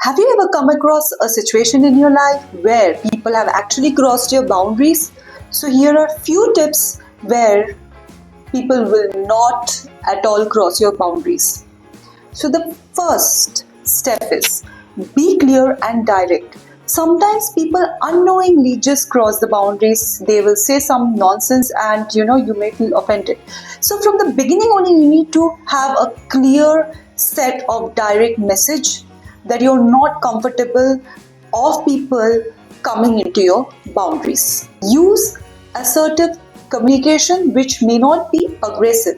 Have you ever come across a situation in your life where people have actually crossed your boundaries? So here are few tips where people will not at all cross your boundaries. So the first step is be clear and direct. Sometimes people unknowingly just cross the boundaries. They will say some nonsense and you may feel offended. So from the beginning only you need to have a clear set of direct message that you're not comfortable of people coming into your boundaries. Use assertive communication which may not be aggressive,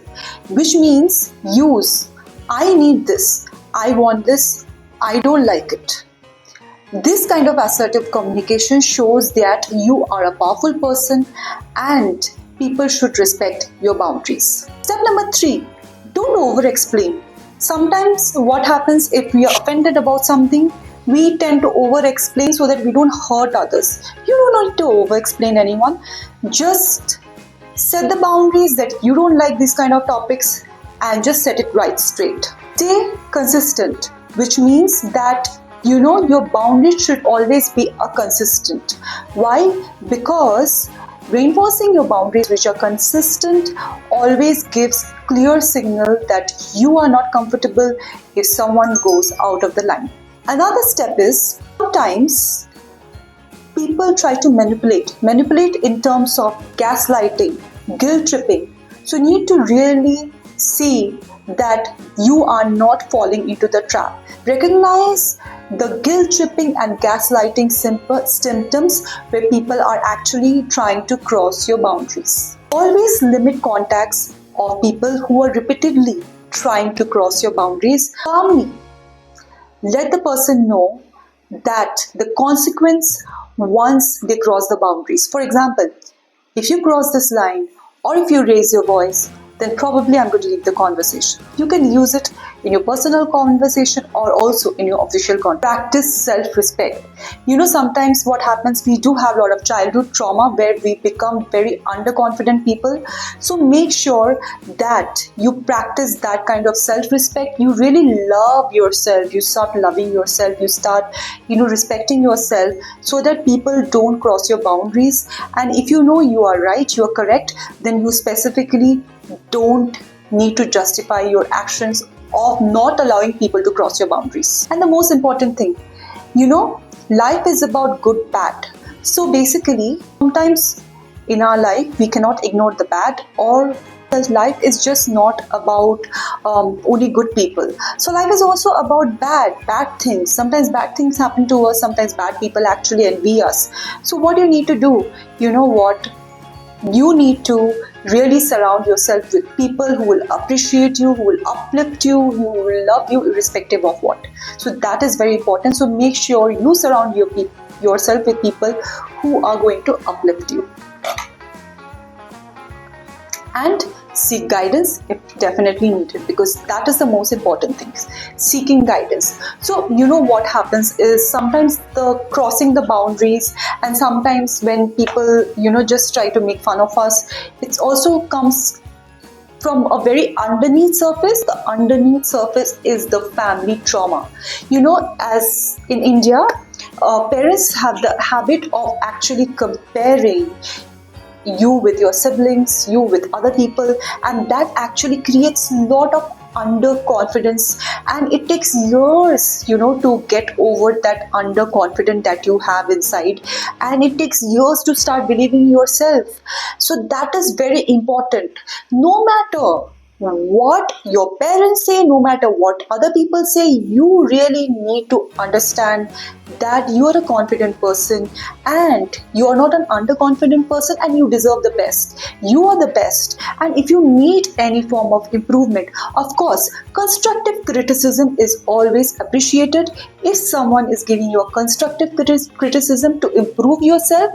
which means use I need this, I want this, I don't like it. This kind of assertive communication shows that you are a powerful person and people should respect your boundaries. Step number 3, don't over explain. Sometimes what happens if we are offended about something, we tend to over explain so that we don't hurt others. You don't need to over explain anyone. Just set the boundaries that you don't like these kind of topics and just set it right straight. Stay consistent, which means that your boundaries should always be a consistent. Why? Because reinforcing your boundaries which are consistent always gives clear signal that you are not comfortable if someone goes out of the line. Another step is sometimes people try to manipulate in terms of gaslighting, guilt tripping. So you need to really see that you are not falling into the trap. Recognize the guilt tripping and gaslighting symptoms where people are actually trying to cross your boundaries. Always limit contacts of people who are repeatedly trying to cross your boundaries. Calmly let the person know that the consequence once they cross the boundaries. For example, if you cross this line or if you raise your voice, then probably I'm going to leave the conversation. You can use it in your personal conversation or also in your official conversation. Practice self-respect. Sometimes what happens, we do have a lot of childhood trauma where we become very underconfident people. So make sure that you practice that kind of self-respect. You really love yourself. You start loving yourself. You start, respecting yourself so that people don't cross your boundaries. And if you know you are right, you are correct, then you specifically don't need to justify your actions of not allowing people to cross your boundaries. And the most important thing, life is about good, bad. So basically, sometimes in our life, we cannot ignore the bad, or life is just not about only good people. So life is also about bad things. Sometimes bad things happen to us. Sometimes bad people actually envy us. So what you need to do, you need to really surround yourself with people who will appreciate you, who will uplift you, who will love you irrespective of what. So that is very important. So make sure you surround yourself with people who are going to uplift you. And seek guidance if definitely needed, because that is the most important thing, seeking guidance. So what happens is sometimes the crossing the boundaries, and sometimes when people just try to make fun of us, it also comes from a very underneath surface. The underneath surface is the family trauma. As in India, parents have the habit of actually comparing you with your siblings, you with other people, and that actually creates a lot of underconfidence, and it takes years to get over that underconfidence that you have inside, and it takes years to start believing in yourself. So that is very important. No matter what your parents say, no matter what other people say, you really need to understand that you are a confident person and you are not an underconfident person, and you deserve the best. You are the best. And if you need any form of improvement, of course, constructive criticism is always appreciated. If someone is giving you a constructive criticism to improve yourself,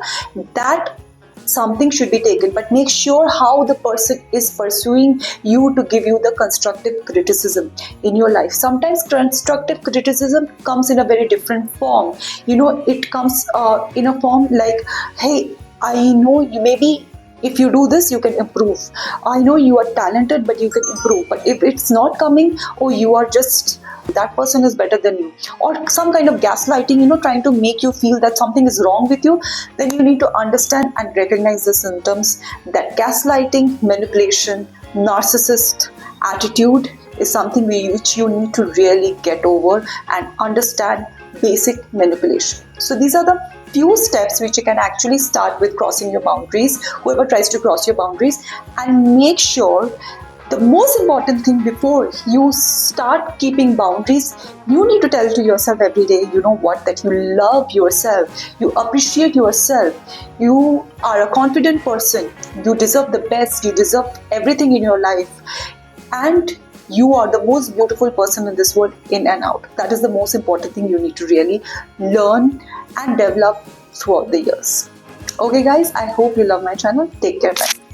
that something should be taken, but make sure how the person is pursuing you to give you the constructive criticism in your life. Sometimes constructive criticism comes in a very different form. It comes in a form like, hey, I know you maybe if you do this you can improve. I know you are talented but you can improve. But if it's not coming, or you are just that person is better than you, or some kind of gaslighting, trying to make you feel that something is wrong with you, then you need to understand and recognize the symptoms that gaslighting, manipulation, narcissist attitude is something which you need to really get over and understand basic manipulation. So these are the few steps which you can actually start with crossing your boundaries, whoever tries to cross your boundaries. And make sure, the most important thing before you start keeping boundaries, you need to tell to yourself every day, that you love yourself, you appreciate yourself, you are a confident person, you deserve the best, you deserve everything in your life, and you are the most beautiful person in this world, in and out. That is the most important thing you need to really learn and develop throughout the years. Okay guys, I hope you love my channel. Take care. Bye.